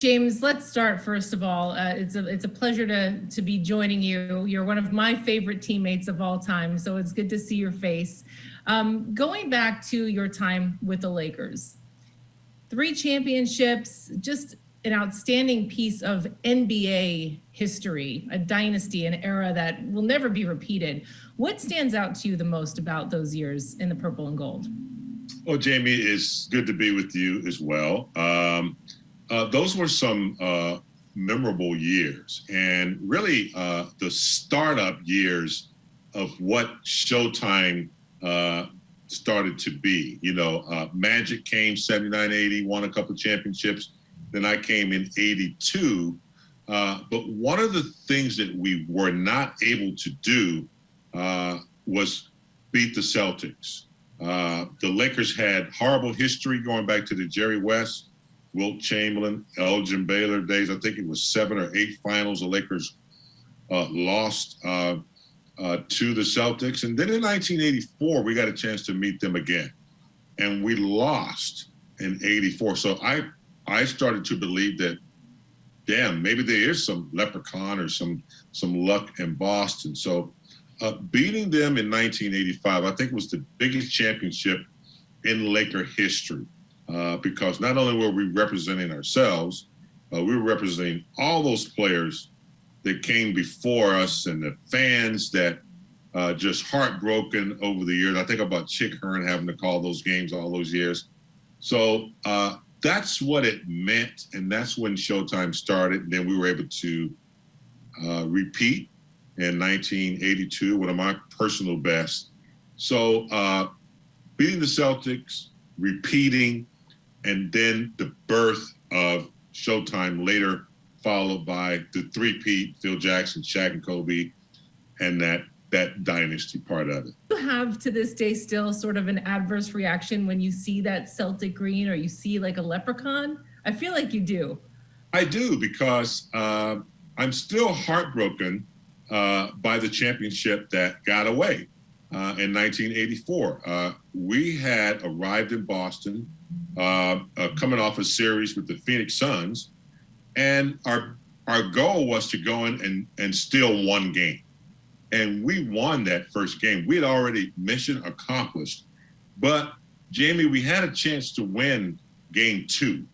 James, let's start first of all. It's a pleasure to be joining you. You're one of my favorite teammates of all time, so it's good to see your face. Going back to your time with the Lakers, 3 championships, just an outstanding piece of NBA history, a dynasty, an era that will never be repeated. What stands out to you the most about those years in the purple and gold? Well, Jamie, it's good to be with you as well. Those were some memorable years, and really the startup years of what Showtime started to be. Magic came 79, 80, won a couple of championships. Then I came in 82. But one of the things that we were not able to do was beat the Celtics. The Lakers had horrible history going back to the Jerry West, Wilt Chamberlain, Elgin Baylor days. I think it was 7 or 8 finals the Lakers lost to the Celtics. And then in 1984, we got a chance to meet them again. And we lost in 84. So I started to believe that, damn, maybe there is some leprechaun or some luck in Boston. So beating them in 1985, I think was the biggest championship in Laker history. Because not only were we representing ourselves, we were representing all those players that came before us and the fans that just heartbroken over the years. I think about Chick Hearn having to call those games all those years. So that's what it meant, and that's when Showtime started. And then we were able to repeat in 1982, one of my personal best. So beating the Celtics, repeating, and then the birth of Showtime later, followed by the three-peat, Phil Jackson, Shaq, and Kobe, and that dynasty part of it. Do you have to this day still sort of an adverse reaction when you see that Celtic green or you see like a leprechaun? I feel like you do. I do, because I'm still heartbroken by the championship that got away in 1984. We had arrived in Boston, coming off a series with the Phoenix Suns, and our goal was to go in and steal one game. And we won that first game. We had already mission accomplished. But, Jamie, we had a chance to win game 2.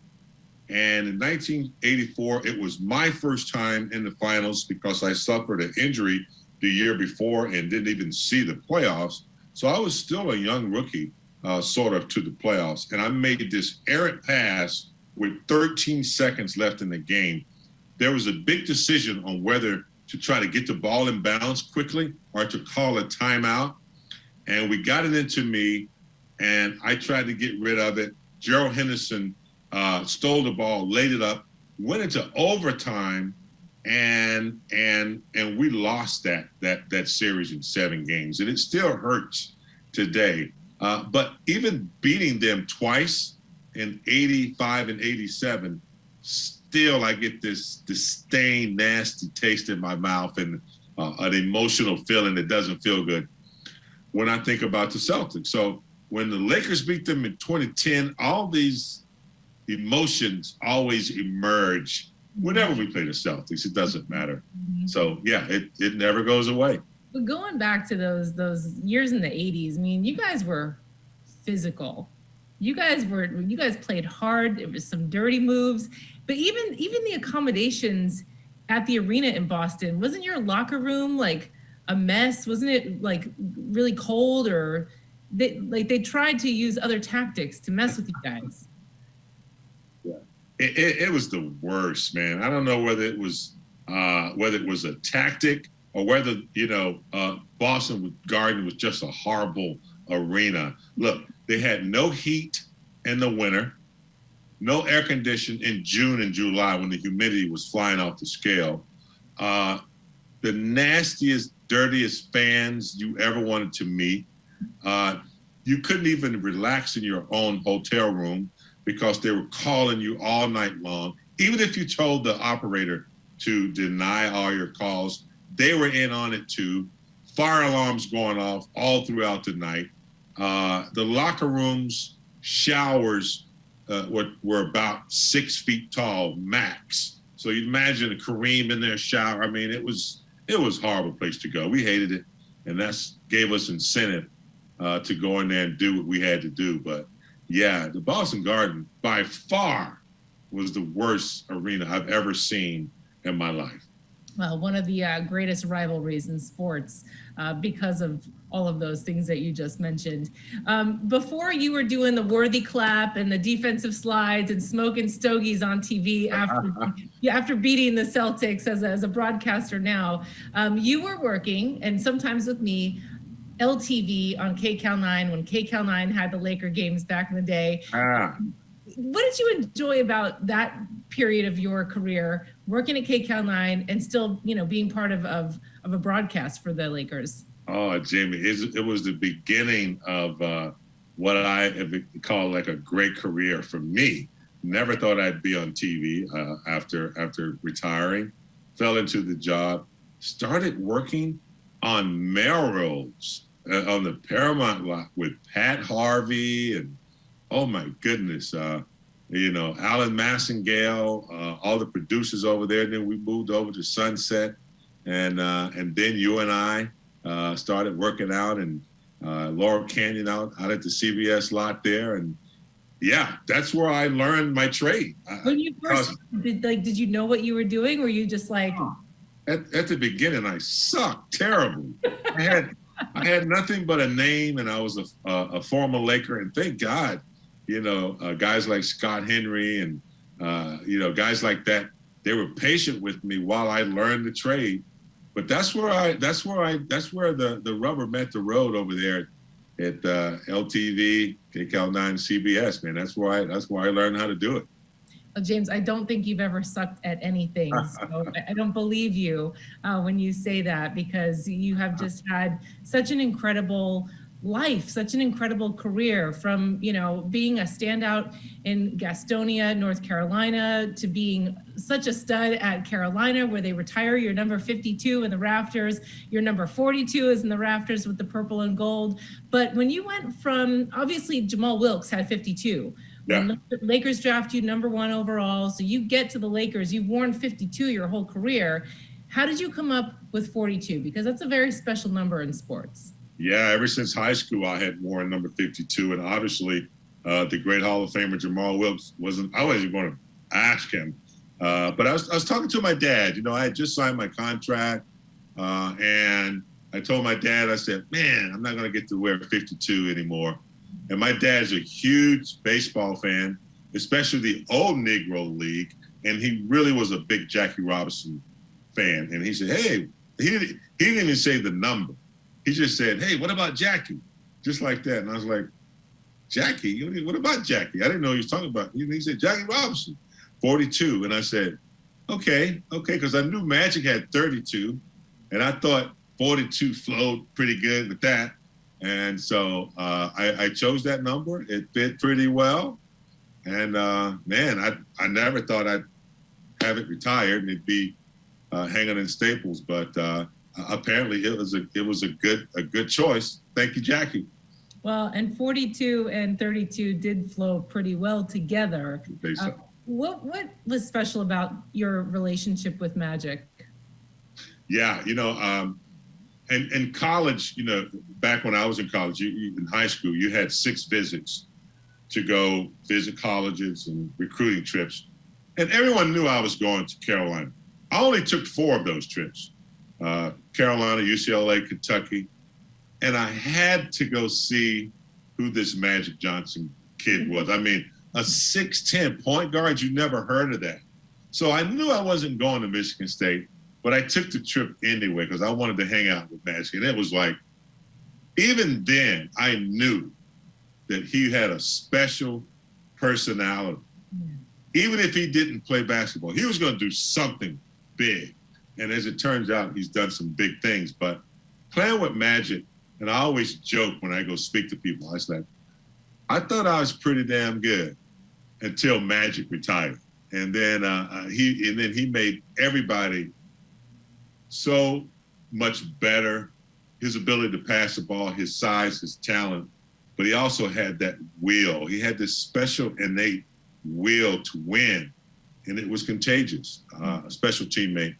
And in 1984, it was my first time in the finals because I suffered an injury the year before and didn't even see the playoffs. So I was still a young rookie, sort of, to the playoffs. And I made this errant pass with 13 seconds left in the game. There was a big decision on whether to try to get the ball in bounds quickly or to call a timeout. And we got it into me, and I tried to get rid of it. Gerald Henderson stole the ball, laid it up, went into overtime, and we lost that series in 7 games. And it still hurts today. But even beating them twice in 85 and 87, still I get this disdain, nasty taste in my mouth and an emotional feeling that doesn't feel good when I think about the Celtics. So when the Lakers beat them in 2010, all these emotions always emerge whenever we play the Celtics. It doesn't matter. So yeah, it never goes away. But going back to those years in the 80s, I mean, you guys were physical. You guys played hard. There was some dirty moves. But even the accommodations at the arena in Boston, wasn't your locker room like a mess? Wasn't it like really cold, or they tried to use other tactics to mess with you guys? Yeah, it was the worst, man. I don't know whether it was a tactic or whether Boston Garden was just a horrible arena. Look, they had no heat in the winter. No air conditioning in June and July when the humidity was flying off the scale. The nastiest, dirtiest fans you ever wanted to meet. You couldn't even relax in your own hotel room because they were calling you all night long. Even if you told the operator to deny all your calls, they were in on it too. Fire alarms going off all throughout the night. The locker rooms, showers, were about 6 feet tall max. So you imagine a Kareem in their shower. I mean, it was a horrible place to go. We hated it, and that's gave us incentive to go in there and do what we had to do. But yeah, the Boston Garden by far was the worst arena I've ever seen in my life. Well, one of the greatest rivalries in sports because of all of those things that you just mentioned. Before you were doing the worthy clap and the defensive slides and smoking stogies on TV after beating the Celtics as a broadcaster now, you were working, and sometimes with me, LTV on KCAL9 when KCAL9 had the Laker games back in the day. What did you enjoy about that period of your career, working at KCAL9 and still, being part of a broadcast for the Lakers? Oh, Jamie, it was the beginning of what I call like a great career for me. Never thought I'd be on TV after retiring. Fell into the job, started working on Melrose on the Paramount lot with Pat Harvey and oh my goodness, Alan Massengale, all the producers over there. Then we moved over to Sunset, and then you and I started working out in Laurel Canyon out at the CBS lot there, and yeah, that's where I learned my trade. When you first did you know what you were doing, or were you just like? At the beginning, I sucked terribly. I had nothing but a name, and I was a former Laker, and thank God. Guys like Scott Henry and, guys like that, they were patient with me while I learned the trade. But that's where the rubber met the road over there at LTV, KCAL9, CBS, man. That's where I learned how to do it. Well, James, I don't think you've ever sucked at anything. So I don't believe you when you say that, because you have just had such an incredible life, such an incredible career, from being a standout in Gastonia, North Carolina, to being such a stud at Carolina, where they retire your number 52 in the rafters. Your number 42 is in the rafters with the purple and gold. But when you went from, obviously Jamal Wilkes had 52. Yeah. When the Lakers draft you number 1 overall, so you get to the Lakers, you've worn 52 your whole career. How did you come up with 42? Because that's a very special number in sports. Yeah, ever since high school, I had worn number 52, and obviously, the great Hall of Famer Jamal Wilkes I wasn't going to ask him, but I was talking to my dad. I had just signed my contract, and I told my dad, I said, "Man, I'm not going to get to wear 52 anymore." And my dad's a huge baseball fan, especially the old Negro League, and he really was a big Jackie Robinson fan. And he said, "Hey," he didn't even say the number. He just said, "Hey, what about Jackie?" Just like that. And I was like, "Jackie? What about Jackie?" I didn't know he was talking about. He said, "Jackie Robinson, 42. And I said, okay, because I knew Magic had 32, and I thought 42 flowed pretty good with that. And so I chose that number. It fit pretty well. And man, I never thought I'd have it retired and it'd be hanging in Staples, but apparently it was a good choice. Thank you, Jackie. Well, and 42 and 32 did flow pretty well together. What was special about your relationship with Magic? Yeah, and in college, back when I was in college, in high school, you had 6 visits to go visit colleges and recruiting trips. And everyone knew I was going to Carolina. I only took 4 of those trips. Carolina, UCLA, Kentucky. And I had to go see who this Magic Johnson kid was. I mean, a 6'10" point guard, you never heard of that. So I knew I wasn't going to Michigan State, but I took the trip anyway because I wanted to hang out with Magic. And it was like, even then, I knew that he had a special personality. Even if he didn't play basketball, he was going to do something big. And as it turns out, he's done some big things. But playing with Magic, and I always joke when I go speak to people, I say, I thought I was pretty damn good until Magic retired. And then he made everybody so much better. His ability to pass the ball, his size, his talent, but he also had that will. He had this special innate will to win, and it was contagious. A special teammate.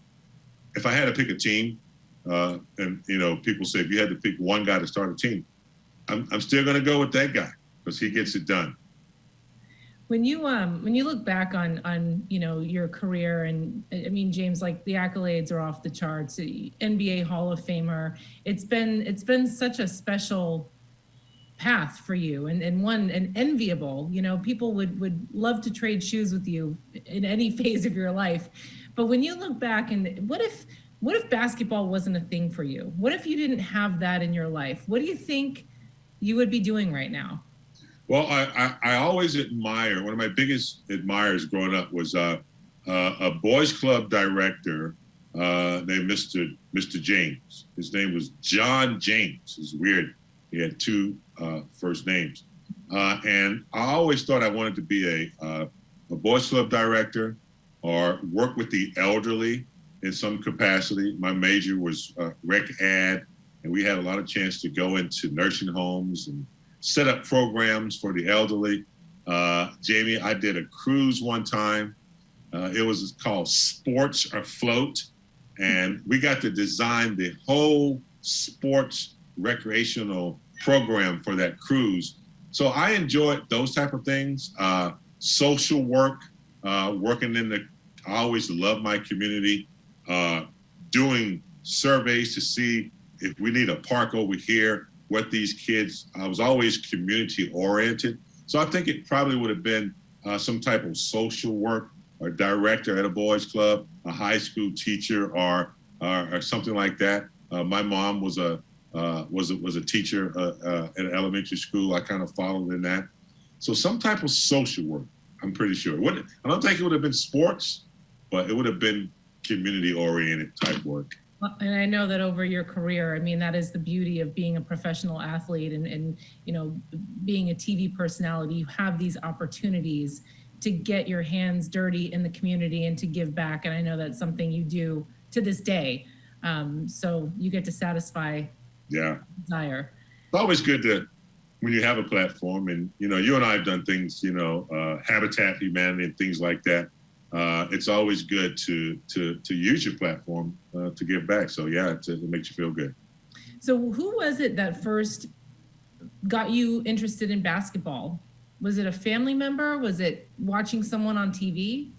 If I had to pick a team, and people say if you had to pick one guy to start a team, I'm still going to go with that guy because he gets it done. When you look back on your career, and I mean, James, like the accolades are off the charts, NBA Hall of Famer. It's been such a special path for you, and enviable. People would love to trade shoes with you in any phase of your life. But when you look back, and what if basketball wasn't a thing for you? What if you didn't have that in your life? What do you think you would be doing right now? Well, I always admire, one of my biggest admirers growing up was a boys club director named Mr. James. His name was John James. It's weird. He had two first names. And I always thought I wanted to be a boys club director or work with the elderly in some capacity. My major was rec ad, and we had a lot of chance to go into nursing homes and set up programs for the elderly. Jamie, I did a cruise one time. It was called Sports Afloat, and we got to design the whole sports recreational program for that cruise. So I enjoyed those type of things. Social work, working I always loved my community, doing surveys to see if we need a park over here, what these kids, I was always community oriented. So I think it probably would have been some type of social work or director at a boys club, a high school teacher or something like that. My mom was a teacher at elementary school. I kind of followed in that. So some type of social work, I'm pretty sure. I don't think it would have been sports, but it would have been community oriented type work. And I know that over your career, I mean, that is the beauty of being a professional athlete and being a TV personality. You have these opportunities to get your hands dirty in the community and to give back. And I know that's something you do to this day. So you get to satisfy desire. It's always good when you have a platform, and you and I have done things, Habitat Humanity and things like that. It's always good to use your platform to give back. So it makes you feel good. So who was it that first got you interested in basketball? Was it a family member? Was it watching someone on TV?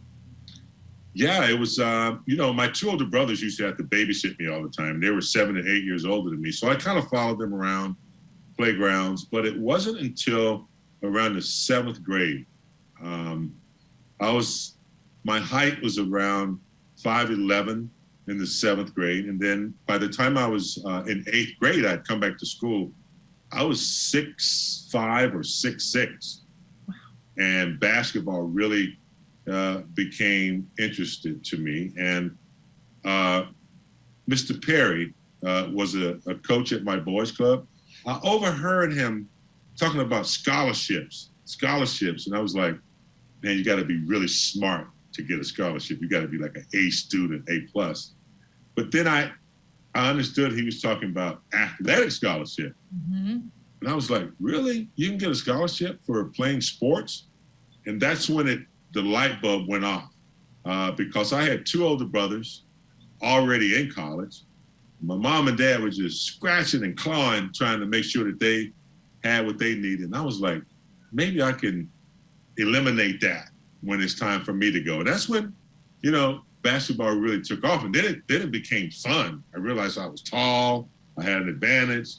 Yeah, it was, my two older brothers used to have to babysit me all the time. They were 7 and 8 years older than me. So I kind of followed them around playgrounds, but it wasn't until around the 7th grade. My height was around 5'11" in the 7th grade. And then by the time I was in 8th grade, I'd come back to school. I was 6'5" or 6'6". Wow. And basketball really became interested to me. And Mr. Perry was a coach at my boys club. I overheard him talking about scholarships. And I was like, man, you got to be really smart to get a scholarship. You got to be like an A student, A+. But then I understood he was talking about athletic scholarship. Mm-hmm. And I was like, really? You can get a scholarship for playing sports? And that's when the light bulb went off because I had two older brothers already in college. My mom and dad were just scratching and clawing, trying to make sure that they had what they needed. And I was like, maybe I can eliminate that when it's time for me to go. And that's when, basketball really took off. And then it became fun. I realized I was tall. I had an advantage.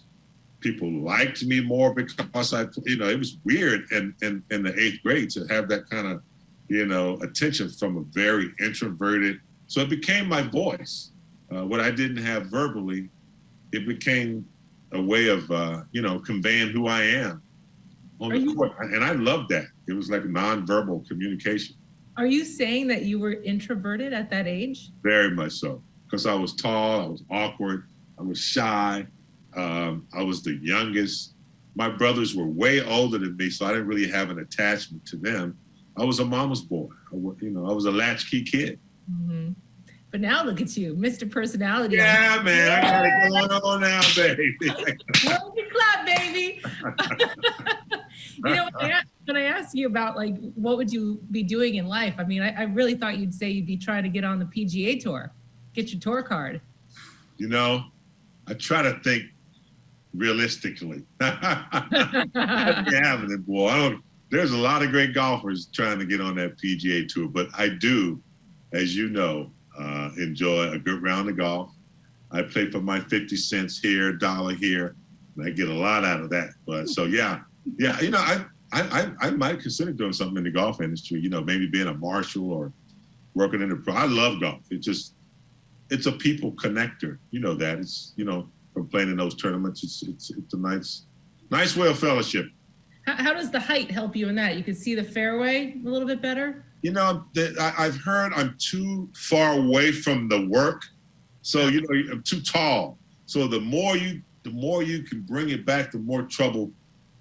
People liked me more because it was weird in the 8th grade to have that kind of, attention from a very introverted. So it became my voice. What I didn't have verbally, it became a way of, conveying who I am on the court. And I loved that. It was like nonverbal communication. Are you saying that you were introverted at that age? Very much so. Because I was tall, I was awkward, I was shy, I was the youngest. My brothers were way older than me, so I didn't really have an attachment to them. I was a mama's boy. I was a latchkey kid. Mm-hmm. But now look at you, Mr. Personality. Yeah, man, I got it going on now, baby. Hold the clap, baby. when I asked you about like, what would you be doing in life? I mean, I really thought you'd say you'd be trying to get on the PGA Tour, get your tour card. You know, I try to think realistically. I'd be having it, boy. There's a lot of great golfers trying to get on that PGA Tour, but I do, as you know, enjoy a good round of golf. I play for my 50 cents here, dollar here, and I get a lot out of that. But so yeah, you know, I might consider doing something in the golf industry. You know, maybe being a marshal or working in the pro. I love golf. It's a people connector. You know that. It's, you know, from playing in those tournaments. It's a nice way of fellowship. How does the height help you in that? You can see the fairway a little bit better? You know, I've heard I'm too far away from the work. So, you know, I'm too tall. So the more you can bring it back, the more trouble.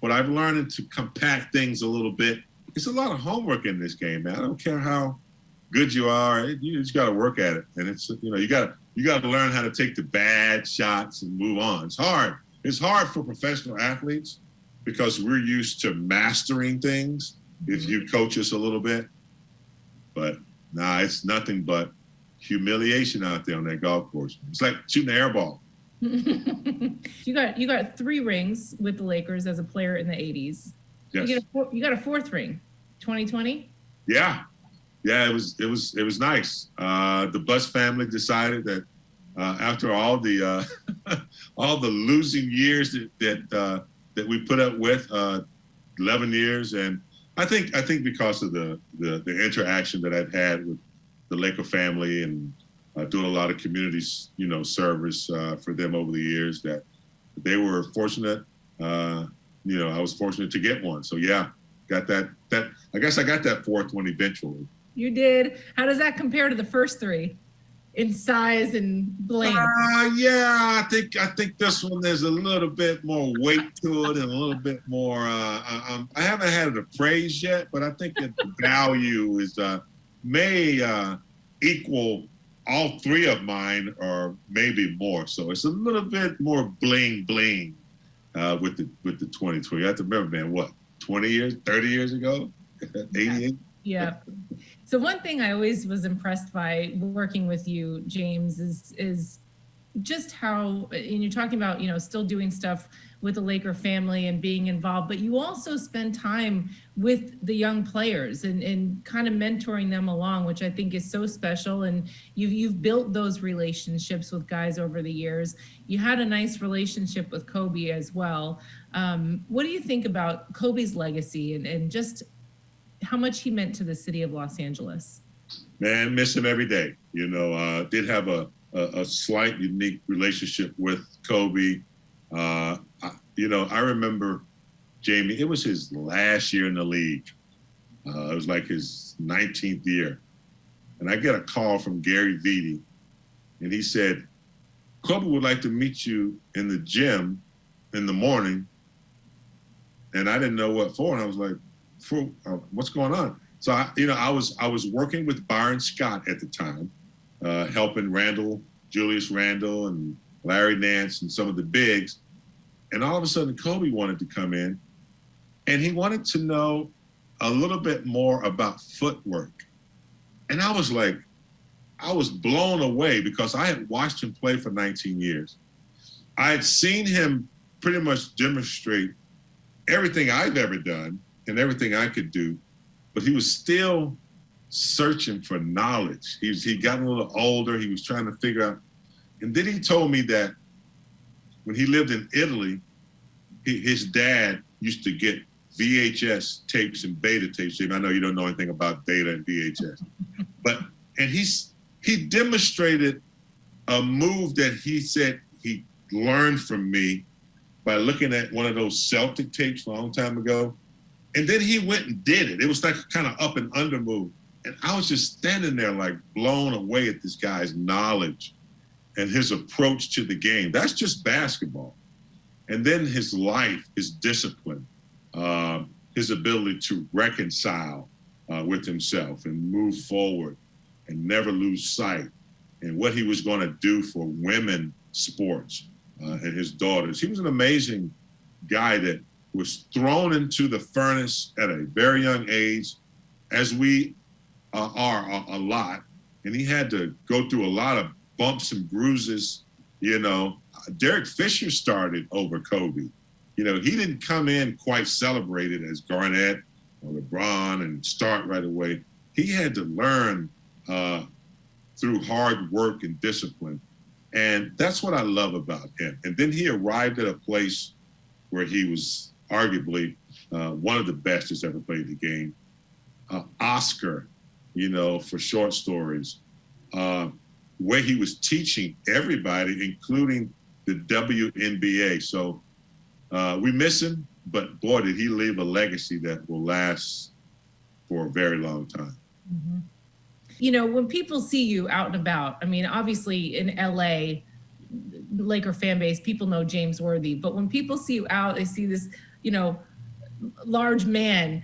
But I've learned to compact things a little bit. It's a lot of homework in this game, man. I don't care how good you are. You just got to work at it. And it's, you know, you got to learn how to take the bad shots and move on. It's hard. It's hard for professional athletes because we're used to mastering things if you coach us a little bit. But nah, it's nothing but humiliation out there on that golf course. It's like shooting an air ball. You got 3 rings with the Lakers as a player in the 80s. Yes. You got a 4th ring, 2020? Yeah, it was nice. The Buss family decided that after all the losing years that we put up with, 11 years, and I think because of the interaction that I've had with the Laker family and doing a lot of community, you know, service for them over the years, that they were fortunate. You know, I was fortunate to get one. So yeah, got that. I guess I got that 4th one eventually. You did. How does that compare to the first 3 in size and bling? Yeah, I think this one, there's a little bit more weight to it and a little bit more. I haven't had it appraised yet, but I think that the value is may equal all 3 of mine, or maybe more. So it's a little bit more bling with the 2020. I have to remember, man, what, 20 years, 30 years ago, 88. Yeah. So one thing I always was impressed by working with you, James, is just how, and you're talking about, you know, still doing stuff with the Laker family and being involved, but you also spend time with the young players and kind of mentoring them along, which I think is so special. And you've built those relationships with guys over the years. You had a nice relationship with Kobe as well. What do you think about Kobe's legacy and just how much he meant to the city of Los Angeles? Man, miss him every day. You know, did have a slight unique relationship with Kobe. You know, I remember, Jamie, it was his last year in the league. It was like his 19th year. And I get a call from Gary Vitti, and he said, Kobe would like to meet you in the gym in the morning. And I didn't know what for. And I was like, what's going on? So, I was working with Byron Scott at the time, helping Julius Randle and Larry Nance and some of the bigs. And all of a sudden, Kobe wanted to come in, and he wanted to know a little bit more about footwork. And I was blown away because I had watched him play for 19 years. I had seen him pretty much demonstrate everything I've ever done and everything I could do, but he was still searching for knowledge. He'd gotten a little older. He was trying to figure out. And then he told me that when he lived in Italy, his dad used to get VHS tapes and beta tapes. I know you don't know anything about data and VHS, and he demonstrated a move that he said he learned from me by looking at one of those Celtic tapes a long time ago. And then he went and did it. It was like a kind of up and under move. And I was just standing there like blown away at this guy's knowledge and his approach to the game. That's just basketball. And then his life, his discipline, his ability to reconcile with himself and move forward and never lose sight, and what he was going to do for women sports and his daughters. He was an amazing guy that was thrown into the furnace at a very young age, as we are a lot. And he had to go through a lot of bumps and bruises. Derek Fisher started over Kobe. He didn't come in quite celebrated as Garnett or LeBron and start right away. He had to learn through hard work and discipline. And that's what I love about him. And then he arrived at a place where he was arguably one of the best that's ever played the game. Oscar, for short stories, where he was teaching everybody, including the WNBA. So we miss him, but boy, did he leave a legacy that will last for a very long time. Mm-hmm. When people see you out and about, I mean, obviously in LA, Laker fan base, people know James Worthy, but when people see you out, they see this, large man.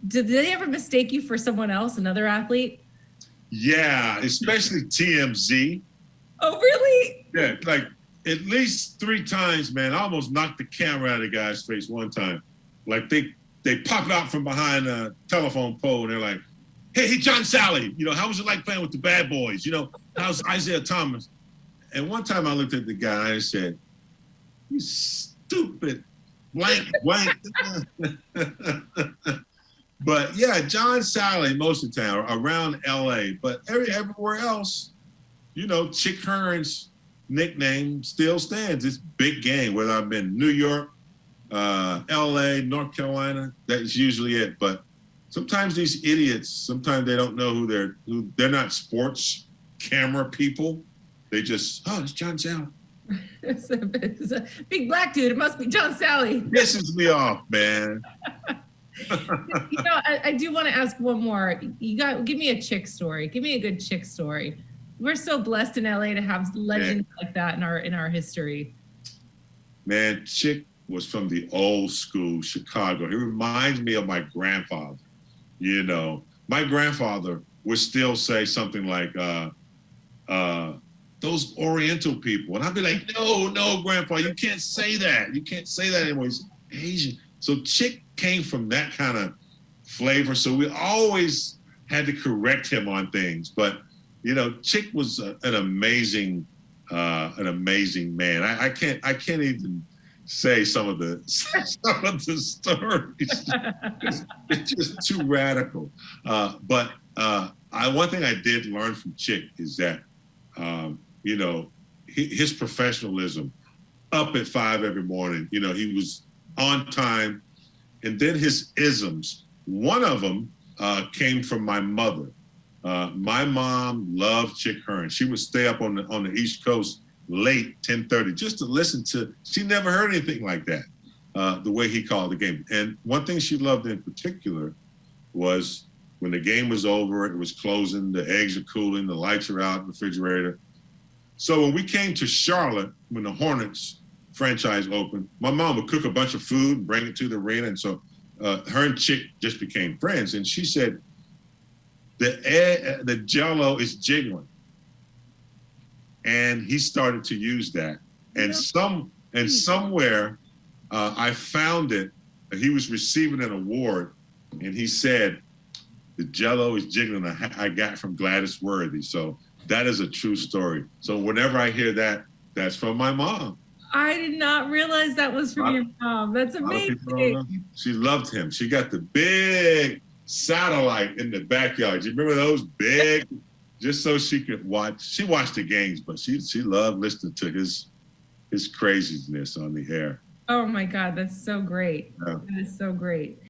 Did they ever mistake you for someone else, another athlete? Yeah, especially TMZ. Oh, really? Yeah, like at least 3 times, man. I almost knocked the camera out of the guy's face one time. Like they pop out from behind a telephone pole and they're like, hey, John Sally, how was it like playing with the bad boys? How's Isaiah Thomas? And one time I looked at the guy and I said, you stupid blank. But yeah, John Sally most of the time around LA, but everywhere else, Chick Hearn's nickname still stands. It's big game, whether I've been New York, LA, North Carolina, that's usually it. But sometimes these idiots, sometimes they don't know who they're not sports camera people. They just, it's John Sally. It's a big black dude. It must be John Sally. Pisses me off, man. I do want to ask one more. Give me a Chick story. Give me a good Chick story. We're so blessed in LA to have legends like that in our history. Man, Chick was from the old school Chicago. He reminds me of my grandfather. My grandfather would still say something like, those Oriental people. And I'd be like, no, Grandpa, you can't say that. You can't say that anymore. He's Asian. So Chick came from that kind of flavor. So we always had to correct him on things. But, Chick was an amazing man. I can't even say some of the stories. It's just too radical. But one thing I did learn from Chick is that, his professionalism, up at 5 every morning, he was on time. And then his isms, one of them came from my mother. My mom loved Chick Hearn. She would stay up on the East Coast late, 10:30, just to listen to. She never heard anything like that, the way he called the game. And one thing she loved in particular was when the game was over, it was closing, the eggs are cooling, the lights are out in the refrigerator. So when we came to Charlotte, when the Hornets franchise opened, my mom would cook a bunch of food and bring it to the arena. And so her and Chick just became friends. And she said, the Jell-O is jiggling. And he started to use that. And somewhere I found it. He was receiving an award, and he said, the Jell-O is jiggling. I got from Gladys Worthy. So that is a true story. So whenever I hear that, that's from my mom. I did not realize that was from your mom. That's amazing. She loved him. She got the big satellite in the backyard. Do you remember those big? Just so she could watch. She watched the games, but she loved listening to his craziness on the air. Oh my God, that's so great. Yeah. That is so great.